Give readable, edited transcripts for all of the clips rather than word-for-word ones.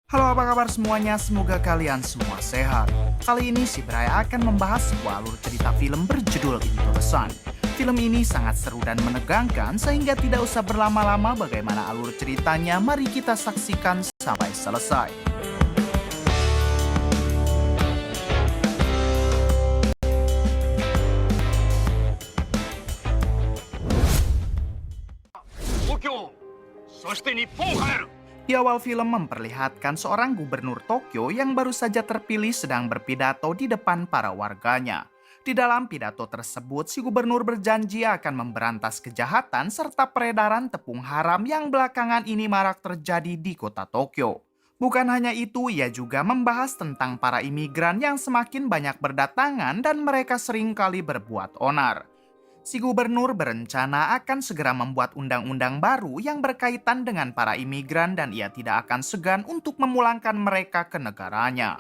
Halo, apa kabar semuanya? Semoga kalian semua sehat. Kali ini si Bray akan membahas sebuah alur cerita film berjudul Into the Sun. Film ini sangat seru dan menegangkan sehingga tidak usah berlama-lama bagaimana alur ceritanya. Mari kita saksikan sampai selesai. Di awal film memperlihatkan seorang gubernur Tokyo yang baru saja terpilih sedang berpidato di depan para warganya. Di dalam pidato tersebut, si gubernur berjanji akan memberantas kejahatan serta peredaran tepung haram yang belakangan ini marak terjadi di kota Tokyo. Bukan hanya itu, ia juga membahas tentang para imigran yang semakin banyak berdatangan dan mereka seringkali berbuat onar. Si gubernur berencana akan segera membuat undang-undang baru yang berkaitan dengan para imigran dan ia tidak akan segan untuk memulangkan mereka ke negaranya.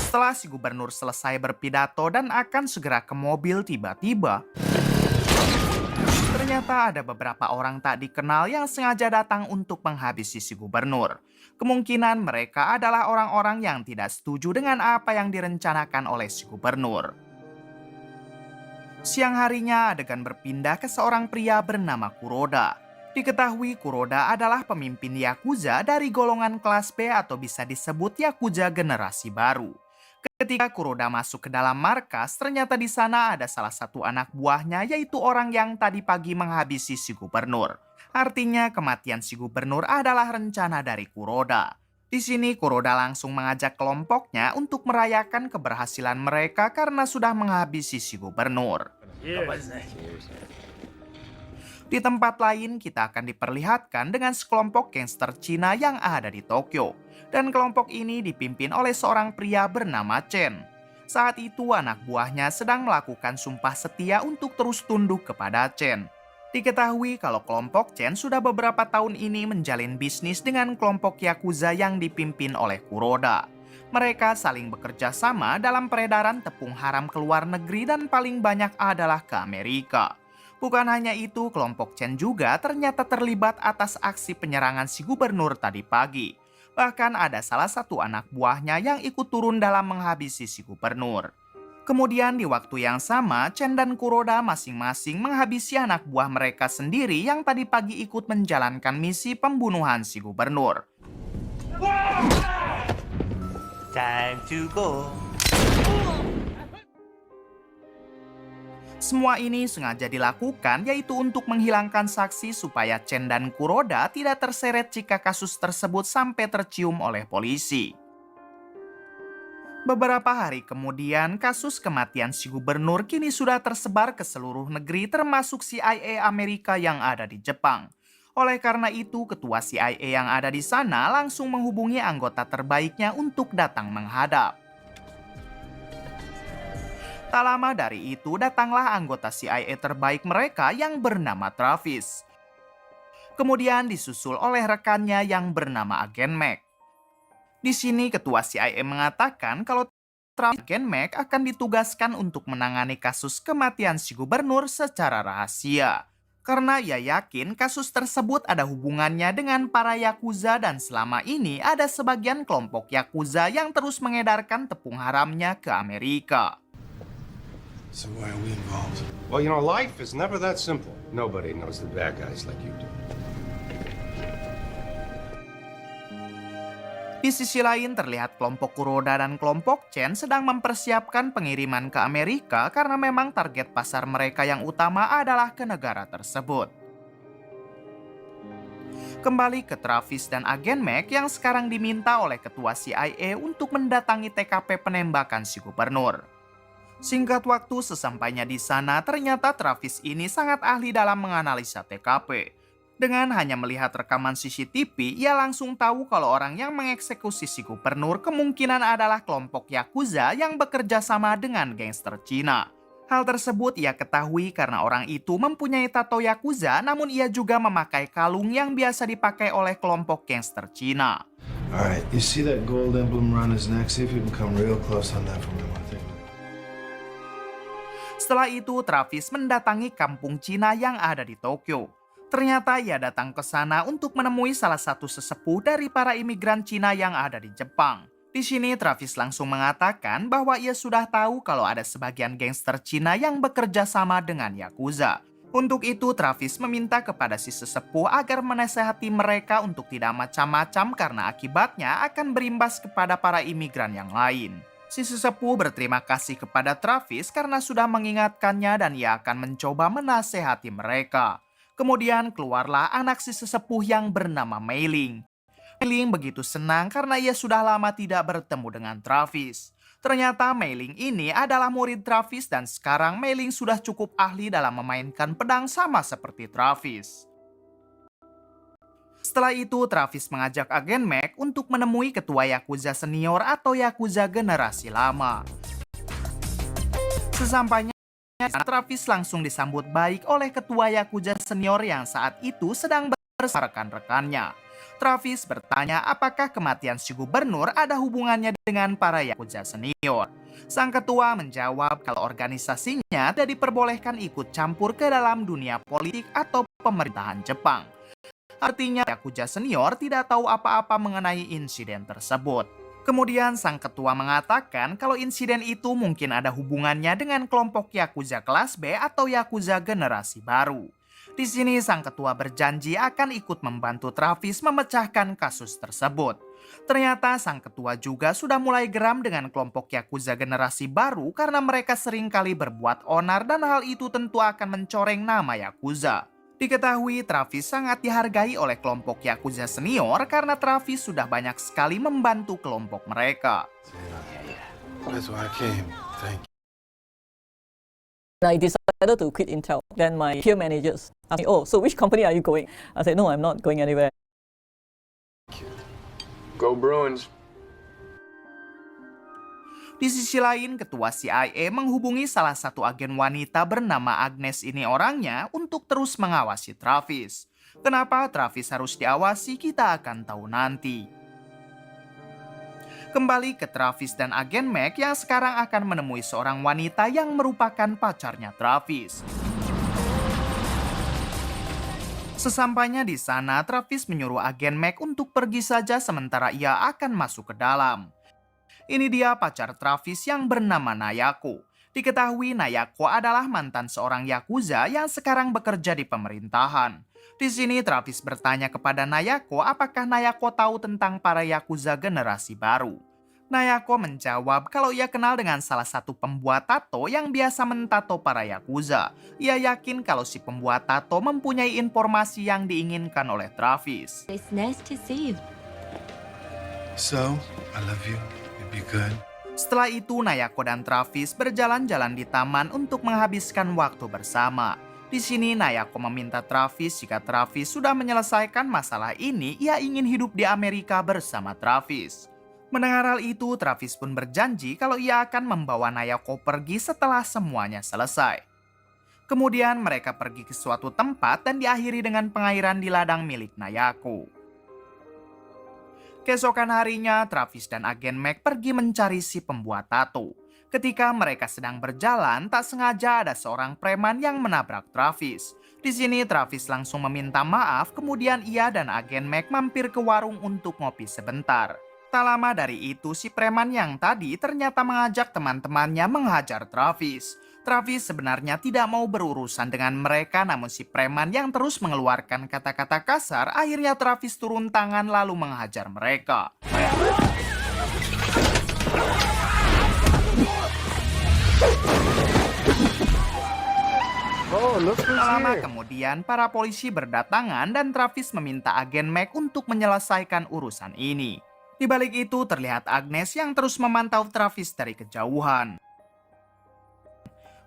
Setelah si gubernur selesai berpidato dan akan segera ke mobil, tiba-tiba ternyata ada beberapa orang tak dikenal yang sengaja datang untuk menghabisi si gubernur. Kemungkinan mereka adalah orang-orang yang tidak setuju dengan apa yang direncanakan oleh si gubernur. Siang harinya adegan berpindah ke seorang pria bernama Kuroda. Diketahui Kuroda adalah pemimpin Yakuza dari golongan kelas B atau bisa disebut Yakuza generasi baru. Ketika Kuroda masuk ke dalam markas, ternyata di sana ada salah satu anak buahnya, yaitu orang yang tadi pagi menghabisi si gubernur. Artinya kematian si gubernur adalah rencana dari Kuroda. Di sini Kuroda langsung mengajak kelompoknya untuk merayakan keberhasilan mereka karena sudah menghabisi si gubernur. Di tempat lain, kita akan diperlihatkan dengan sekelompok gangster Cina yang ada di Tokyo. Dan kelompok ini dipimpin oleh seorang pria bernama Chen. Saat itu anak buahnya sedang melakukan sumpah setia untuk terus tunduk kepada Chen. Diketahui kalau kelompok Chen sudah beberapa tahun ini menjalin bisnis dengan kelompok Yakuza yang dipimpin oleh Kuroda. Mereka saling bekerja sama dalam peredaran tepung haram ke luar negeri dan paling banyak adalah ke Amerika. Bukan hanya itu, kelompok Chen juga ternyata terlibat atas aksi penyerangan si gubernur tadi pagi. Bahkan ada salah satu anak buahnya yang ikut turun dalam menghabisi si gubernur. Kemudian di waktu yang sama, Chen dan Kuroda masing-masing menghabisi anak buah mereka sendiri yang tadi pagi ikut menjalankan misi pembunuhan si gubernur. Time to go. Semua ini sengaja dilakukan yaitu untuk menghilangkan saksi supaya Chen dan Kuroda tidak terseret jika kasus tersebut sampai tercium oleh polisi. Beberapa hari kemudian, kasus kematian si gubernur kini sudah tersebar ke seluruh negeri termasuk CIA Amerika yang ada di Jepang. Oleh karena itu, ketua CIA yang ada di sana langsung menghubungi anggota terbaiknya untuk datang menghadap. Tak lama dari itu, datanglah anggota CIA terbaik mereka yang bernama Travis. Kemudian disusul oleh rekannya yang bernama Agen Mac. Di sini ketua CIA mengatakan kalau Travis dan Agen Mac akan ditugaskan untuk menangani kasus kematian si gubernur secara rahasia. Karena ia yakin kasus tersebut ada hubungannya dengan para Yakuza dan selama ini ada sebagian kelompok Yakuza yang terus mengedarkan tepung haramnya ke Amerika. So why are we involved? Well, you know, life is never that simple. Nobody knows the bad guys like you do. Di sisi lain terlihat kelompok Kuroda dan kelompok Chen sedang mempersiapkan pengiriman ke Amerika karena memang target pasar mereka yang utama adalah ke negara tersebut. Kembali ke Travis dan Agen Mac yang sekarang diminta oleh ketua CIA untuk mendatangi TKP penembakan si gubernur. Singkat waktu sesampainya di sana, ternyata Travis ini sangat ahli dalam menganalisa TKP. Dengan hanya melihat rekaman CCTV, ia langsung tahu kalau orang yang mengeksekusi si gubernur kemungkinan adalah kelompok Yakuza yang bekerja sama dengan gangster Cina. Hal tersebut ia ketahui karena orang itu mempunyai tato Yakuza, namun ia juga memakai kalung yang biasa dipakai oleh kelompok gangster Cina. Alright, you see that gold emblem around his neck? See if you can come real close on that for me. I want to take a look. Setelah itu, Travis mendatangi kampung Cina yang ada di Tokyo. Ternyata ia datang ke sana untuk menemui salah satu sesepuh dari para imigran Cina yang ada di Jepang. Di sini, Travis langsung mengatakan bahwa ia sudah tahu kalau ada sebagian gangster Cina yang bekerja sama dengan Yakuza. Untuk itu, Travis meminta kepada si sesepuh agar menasehati mereka untuk tidak macam-macam karena akibatnya akan berimbas kepada para imigran yang lain. Si sesepuh berterima kasih kepada Travis karena sudah mengingatkannya dan ia akan mencoba menasehati mereka. Kemudian keluarlah anak si sesepuh yang bernama Mei Ling. Mei Ling begitu senang karena ia sudah lama tidak bertemu dengan Travis. Ternyata Mei Ling ini adalah murid Travis dan sekarang Mei Ling sudah cukup ahli dalam memainkan pedang sama seperti Travis. Setelah itu, Travis mengajak agen Mac untuk menemui ketua Yakuza senior atau Yakuza generasi lama. Sesampainya, Travis langsung disambut baik oleh ketua Yakuza senior yang saat itu sedang bersama rekan-rekannya. Travis bertanya apakah kematian si gubernur ada hubungannya dengan para Yakuza senior. Sang ketua menjawab kalau organisasinya tidak diperbolehkan ikut campur ke dalam dunia politik atau pemerintahan Jepang. Artinya Yakuza senior tidak tahu apa-apa mengenai insiden tersebut. Kemudian sang ketua mengatakan kalau insiden itu mungkin ada hubungannya dengan kelompok Yakuza kelas B atau Yakuza generasi baru. Di sini sang ketua berjanji akan ikut membantu Travis memecahkan kasus tersebut. Ternyata sang ketua juga sudah mulai geram dengan kelompok Yakuza generasi baru karena mereka seringkali berbuat onar dan hal itu tentu akan mencoreng nama Yakuza. Diketahui Travis sangat dihargai oleh kelompok Yakuza senior karena Travis sudah banyak sekali membantu kelompok mereka. That's why I came. Thank you. I decided to quit Intel. Then my peer managers asked me, "Oh, so which company are you going?" I said, "No, I'm not going anywhere." Go Bruins. Di sisi lain, ketua CIA menghubungi salah satu agen wanita bernama Agnes ini orangnya untuk terus mengawasi Travis. Kenapa Travis harus diawasi, kita akan tahu nanti. Kembali ke Travis dan agen Mac yang sekarang akan menemui seorang wanita yang merupakan pacarnya Travis. Sesampainya di sana, Travis menyuruh agen Mac untuk pergi saja sementara ia akan masuk ke dalam. Ini dia pacar Travis yang bernama Nayako. Diketahui Nayako adalah mantan seorang Yakuza yang sekarang bekerja di pemerintahan. Di sini Travis bertanya kepada Nayako apakah Nayako tahu tentang para Yakuza generasi baru. Nayako menjawab kalau ia kenal dengan salah satu pembuat tato yang biasa mentato para Yakuza. Ia yakin kalau si pembuat tato mempunyai informasi yang diinginkan oleh Travis. It's nice to see you. So, I love you. You'll be good. Setelah itu Nayako dan Travis berjalan-jalan di taman untuk menghabiskan waktu bersama. Di sini Nayako meminta Travis jika Travis sudah menyelesaikan masalah ini, ia ingin hidup di Amerika bersama Travis. Mendengar hal itu, Travis pun berjanji kalau ia akan membawa Nayako pergi setelah semuanya selesai. Kemudian mereka pergi ke suatu tempat dan diakhiri dengan pengairan di ladang milik Nayako. Keesokan harinya, Travis dan agen Mac pergi mencari si pembuat tato. Ketika mereka sedang berjalan, tak sengaja ada seorang preman yang menabrak Travis. Di sini Travis langsung meminta maaf, kemudian ia dan agen Mac mampir ke warung untuk ngopi sebentar. Tak lama dari itu, si preman yang tadi ternyata mengajak teman-temannya menghajar Travis. Travis sebenarnya tidak mau berurusan dengan mereka, namun si preman yang terus mengeluarkan kata-kata kasar, akhirnya Travis turun tangan lalu menghajar mereka. Tak lama kemudian, para polisi berdatangan dan Travis meminta agen Mac untuk menyelesaikan urusan ini. Di balik itu terlihat Agnes yang terus memantau Travis dari kejauhan.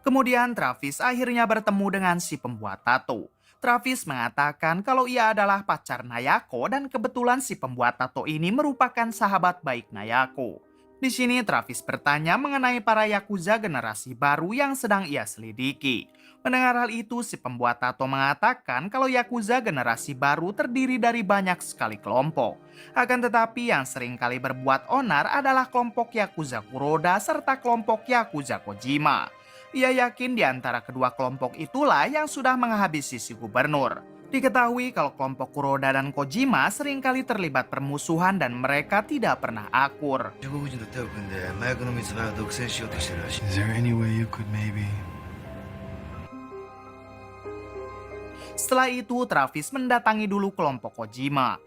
Kemudian Travis akhirnya bertemu dengan si pembuat tato. Travis mengatakan kalau ia adalah pacar Nayako dan kebetulan si pembuat tato ini merupakan sahabat baik Nayako. Di sini Travis bertanya mengenai para Yakuza generasi baru yang sedang ia selidiki. Mendengar hal itu, si pembuat tato mengatakan kalau Yakuza generasi baru terdiri dari banyak sekali kelompok. Akan tetapi yang sering kali berbuat onar adalah kelompok Yakuza Kuroda serta kelompok Yakuza Kojima. Ia yakin di antara kedua kelompok itulah yang sudah menghabisi si gubernur. Diketahui kalau kelompok Kuroda dan Kojima seringkali terlibat permusuhan dan mereka tidak pernah akur. 中国人と手を組んで麻薬の密売を独占しようとしてるらしい。Is there any way you could maybe? Setelah itu, Travis mendatangi dulu kelompok Kojima.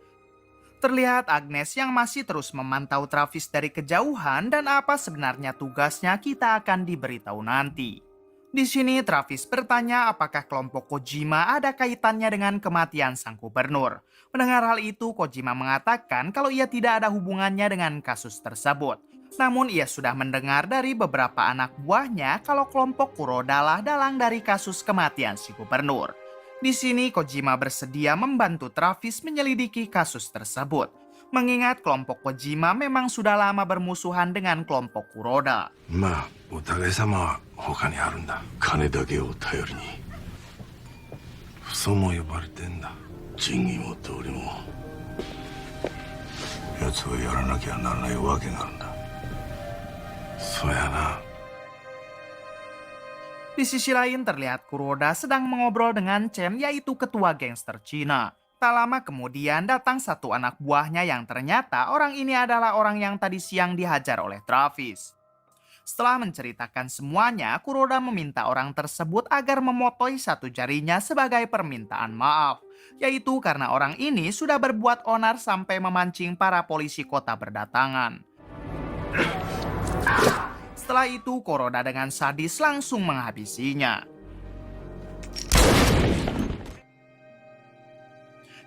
Terlihat Agnes yang masih terus memantau Travis dari kejauhan dan apa sebenarnya tugasnya kita akan diberitahu nanti. Di sini Travis bertanya apakah kelompok Kojima ada kaitannya dengan kematian sang gubernur. Mendengar hal itu, Kojima mengatakan kalau ia tidak ada hubungannya dengan kasus tersebut. Namun ia sudah mendengar dari beberapa anak buahnya kalau kelompok Kuroda lah dalang dari kasus kematian si gubernur. Di sini Kojima bersedia membantu Travis menyelidiki kasus tersebut. Mengingat kelompok Kojima memang sudah lama bermusuhan dengan kelompok Kuroda. まあ、お互い様は他にあるんだ。金だけを頼りに。そうも呼ばれてんだ。仁義も道理も。奴はやらなきゃならないわけがあるんだ。そうやな。 Di sisi lain terlihat Kuroda sedang mengobrol dengan Chen, yaitu ketua gangster Cina. Tak lama kemudian datang satu anak buahnya yang ternyata orang ini adalah orang yang tadi siang dihajar oleh Travis. Setelah menceritakan semuanya, Kuroda meminta orang tersebut agar memotong satu jarinya sebagai permintaan maaf. Yaitu karena orang ini sudah berbuat onar sampai memancing para polisi kota berdatangan. Setelah itu, Kuroda dengan sadis langsung menghabisinya.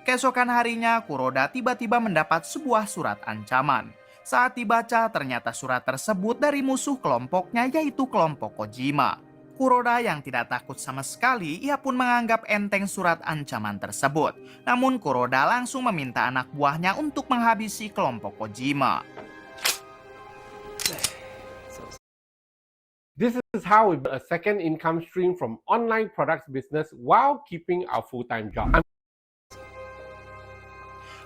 Keesokan harinya, Kuroda tiba-tiba mendapat sebuah surat ancaman. Saat dibaca, ternyata surat tersebut dari musuh kelompoknya, yaitu kelompok Kojima. Kuroda yang tidak takut sama sekali, ia pun menganggap enteng surat ancaman tersebut. Namun Kuroda langsung meminta anak buahnya untuk menghabisi kelompok Kojima. This is how we build a second income stream from online products business while keeping our full-time job.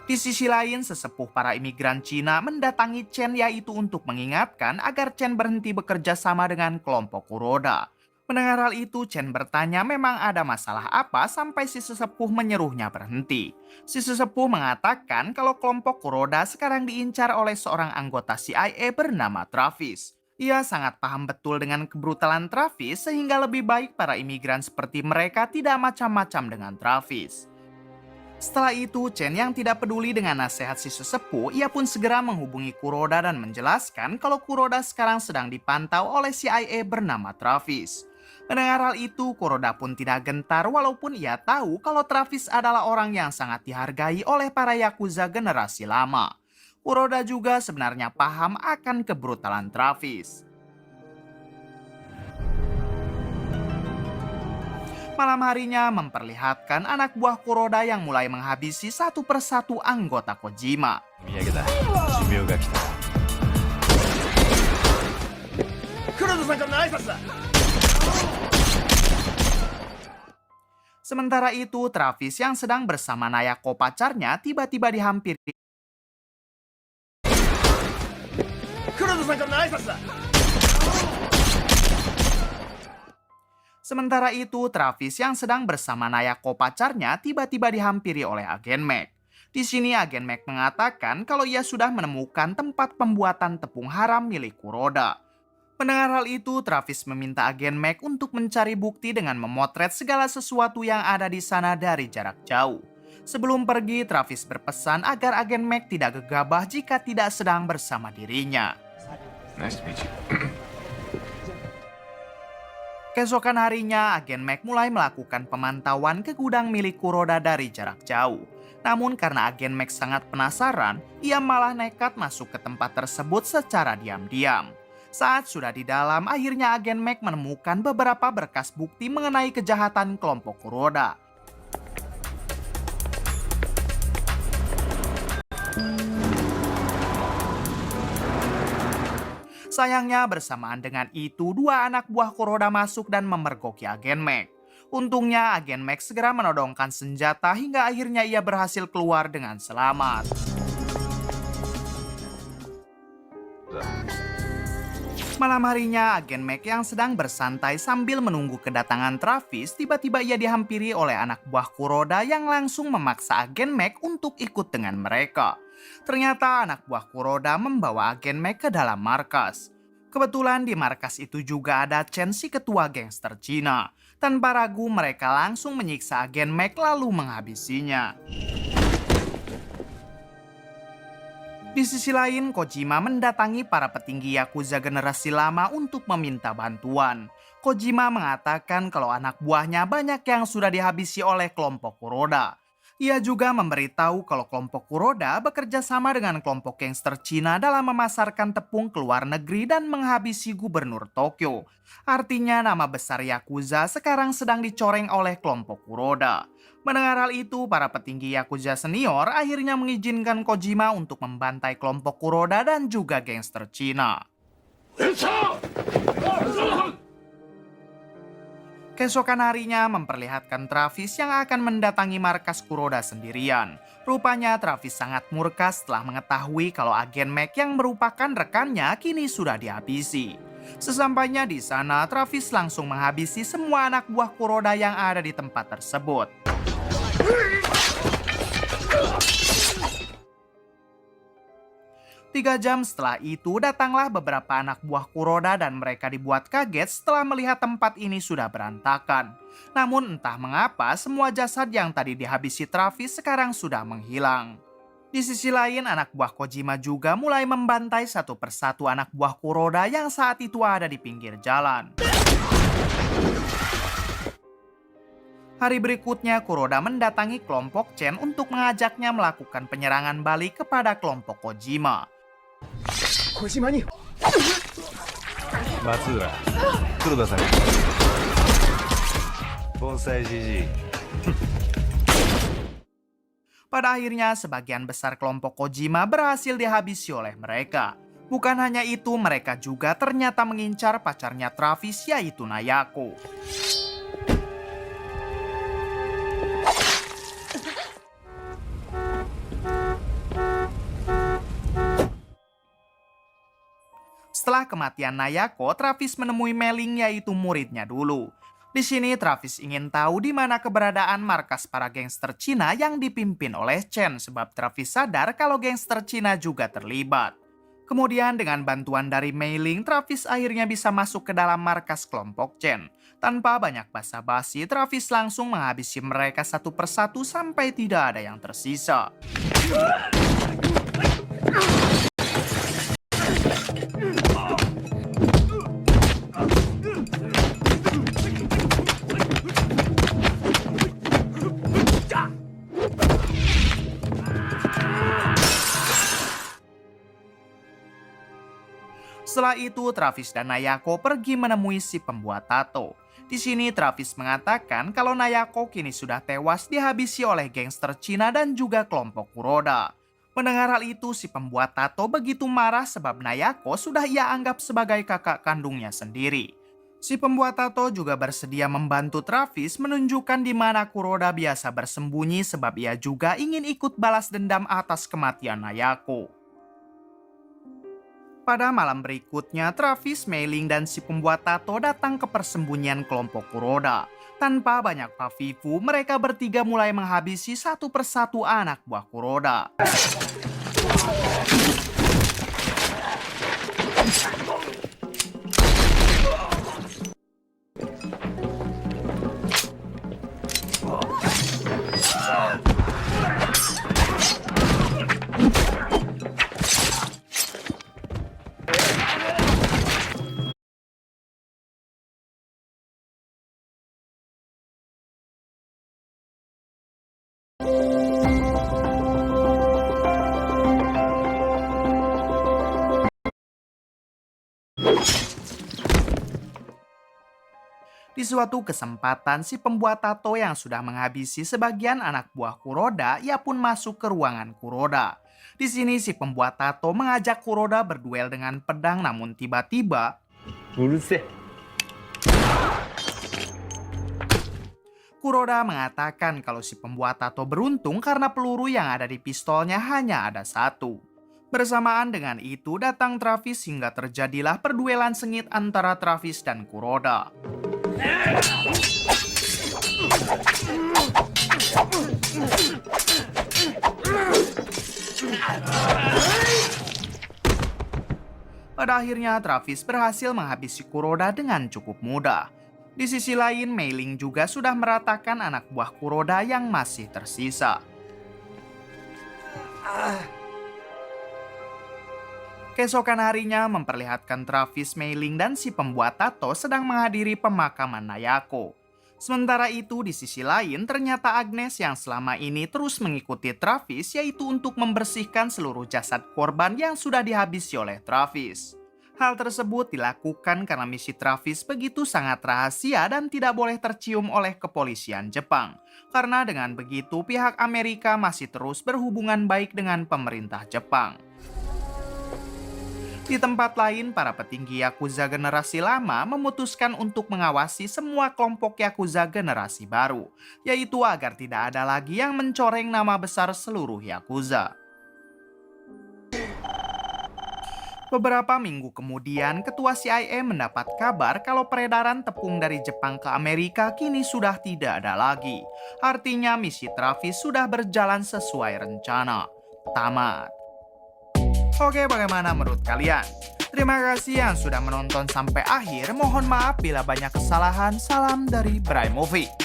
Di sisi lain, sesepuh para imigran Cina mendatangi Chen, yaitu untuk mengingatkan agar Chen berhenti bekerja sama dengan kelompok Kuroda. Mendengar hal itu, Chen bertanya memang ada masalah apa sampai si sesepuh menyuruhnya berhenti. Si sesepuh mengatakan kalau kelompok Kuroda sekarang diincar oleh seorang anggota CIA bernama Travis. Ia sangat paham betul dengan kebrutalan Travis sehingga lebih baik para imigran seperti mereka tidak macam-macam dengan Travis. Setelah itu, Chen yang tidak peduli dengan nasihat si sesepuh, ia pun segera menghubungi Kuroda dan menjelaskan kalau Kuroda sekarang sedang dipantau oleh CIA bernama Travis. Mendengar hal itu, Kuroda pun tidak gentar walaupun ia tahu kalau Travis adalah orang yang sangat dihargai oleh para Yakuza generasi lama. Kuroda juga sebenarnya paham akan kebrutalan Travis. Malam harinya memperlihatkan anak buah Kuroda yang mulai menghabisi satu persatu anggota Kojima. Sementara itu, Travis yang sedang bersama Nayako pacarnya tiba-tiba dihampiri. Sementara itu, Travis yang sedang bersama Nayako pacarnya tiba-tiba dihampiri oleh agen Mac. Di sini agen Mac mengatakan kalau ia sudah menemukan tempat pembuatan tepung haram milik Kuroda. Mendengar hal itu, Travis meminta agen Mac untuk mencari bukti dengan memotret segala sesuatu yang ada di sana dari jarak jauh. Sebelum pergi, Travis berpesan agar agen Mac tidak gegabah jika tidak sedang bersama dirinya. Nice to meet you. Keesokan harinya, agen Mac mulai melakukan pemantauan ke gudang milik Kuroda dari jarak jauh. Namun karena agen Mac sangat penasaran, ia malah nekat masuk ke tempat tersebut secara diam-diam. Saat sudah di dalam, akhirnya agen Mac menemukan beberapa berkas bukti mengenai kejahatan kelompok Kuroda. Sayangnya bersamaan dengan itu, dua anak buah Kuroda masuk dan memergoki agen Mac. Untungnya agen Mac segera menodongkan senjata hingga akhirnya ia berhasil keluar dengan selamat. Malam harinya, agen Mac yang sedang bersantai sambil menunggu kedatangan Travis, tiba-tiba ia dihampiri oleh anak buah Kuroda yang langsung memaksa agen Mac untuk ikut dengan mereka. Ternyata anak buah Kuroda membawa agen Mac ke dalam markas. Kebetulan di markas itu juga ada Chen, si ketua gangster Cina. Tanpa ragu mereka langsung menyiksa agen Mac lalu menghabisinya. Di sisi lain, Kojima mendatangi para petinggi Yakuza generasi lama untuk meminta bantuan. Kojima mengatakan kalau anak buahnya banyak yang sudah dihabisi oleh kelompok Kuroda. Ia juga memberitahu kalau kelompok Kuroda bekerja sama dengan kelompok gangster Cina dalam memasarkan tepung ke luar negeri dan menghabisi gubernur Tokyo. Artinya nama besar Yakuza sekarang sedang dicoreng oleh kelompok Kuroda. Mendengar hal itu, para petinggi Yakuza senior akhirnya mengizinkan Kojima untuk membantai kelompok Kuroda dan juga gangster Cina. Keesokan harinya memperlihatkan Travis yang akan mendatangi markas Kuroda sendirian. Rupanya Travis sangat murka setelah mengetahui kalau agen Mac yang merupakan rekannya kini sudah dihabisi. Sesampainya di sana, Travis langsung menghabisi semua anak buah Kuroda yang ada di tempat tersebut. 3 jam setelah itu datanglah beberapa anak buah Kuroda dan mereka dibuat kaget setelah melihat tempat ini sudah berantakan. Namun entah mengapa semua jasad yang tadi dihabisi Travis sekarang sudah menghilang. Di sisi lain, anak buah Kojima juga mulai membantai satu persatu anak buah Kuroda yang saat itu ada di pinggir jalan. Hari berikutnya, Kuroda mendatangi kelompok Chen untuk mengajaknya melakukan penyerangan balik kepada kelompok Kojima. Matsura, Kuroda-san. Bonsai Gigi. Pada akhirnya, sebagian besar kelompok Kojima berhasil dihabisi oleh mereka. Bukan hanya itu, mereka juga ternyata mengincar pacarnya Travis, yaitu Nayako. Setelah kematian Nayako, Travis menemui Mei-ling, yaitu muridnya dulu. Di sini Travis ingin tahu di mana keberadaan markas para gangster Cina yang dipimpin oleh Chen, sebab Travis sadar kalau gangster Cina juga terlibat. Kemudian dengan bantuan dari Mei-ling, Travis akhirnya bisa masuk ke dalam markas kelompok Chen. Tanpa banyak basa-basi, Travis langsung menghabisi mereka satu persatu sampai tidak ada yang tersisa. Setelah itu, Travis dan Nayako pergi menemui si pembuat tato. Di sini Travis mengatakan kalau Nayako kini sudah tewas dihabisi oleh gangster Cina dan juga kelompok Kuroda. Mendengar hal itu, si pembuat tato begitu marah sebab Nayako sudah ia anggap sebagai kakak kandungnya sendiri. Si pembuat tato juga bersedia membantu Travis menunjukkan di mana Kuroda biasa bersembunyi sebab ia juga ingin ikut balas dendam atas kematian Nayako. Pada malam berikutnya, Travis, Mei-ling, dan si pembuat tato datang ke persembunyian kelompok Kuroda. Tanpa banyak pavivu, mereka bertiga mulai menghabisi satu persatu anak buah Kuroda. Di suatu kesempatan, si pembuat tato yang sudah menghabisi sebagian anak buah Kuroda, ia pun masuk ke ruangan Kuroda. Di sini si pembuat tato mengajak Kuroda berduel dengan pedang, namun tiba-tiba Kuroda mengatakan kalau si pembuat tato beruntung karena peluru yang ada di pistolnya hanya ada satu. Bersamaan dengan itu datang Travis hingga terjadilah perduelan sengit antara Travis dan Kuroda. Pada akhirnya Travis berhasil menghabisi Kuroda dengan cukup mudah. Di sisi lain, Mei Ling juga sudah meratakan anak buah Kuroda yang masih tersisa. Keesokan harinya memperlihatkan Travis, Mei Ling, dan si pembuat tato sedang menghadiri pemakaman Nayako. Sementara itu di sisi lain ternyata Agnes yang selama ini terus mengikuti Travis, yaitu untuk membersihkan seluruh jasad korban yang sudah dihabisi oleh Travis. Hal tersebut dilakukan karena misi Travis begitu sangat rahasia dan tidak boleh tercium oleh kepolisian Jepang. Karena dengan begitu pihak Amerika masih terus berhubungan baik dengan pemerintah Jepang. Di tempat lain, para petinggi Yakuza generasi lama memutuskan untuk mengawasi semua kelompok Yakuza generasi baru, yaitu agar tidak ada lagi yang mencoreng nama besar seluruh Yakuza. Beberapa minggu kemudian, ketua CIA mendapat kabar kalau peredaran tepung dari Jepang ke Amerika kini sudah tidak ada lagi. Artinya misi Travis sudah berjalan sesuai rencana. Tamat. Oke, bagaimana menurut kalian? Terima kasih yang sudah menonton sampai akhir. Mohon maaf bila banyak kesalahan. Salam dari Bray Movie.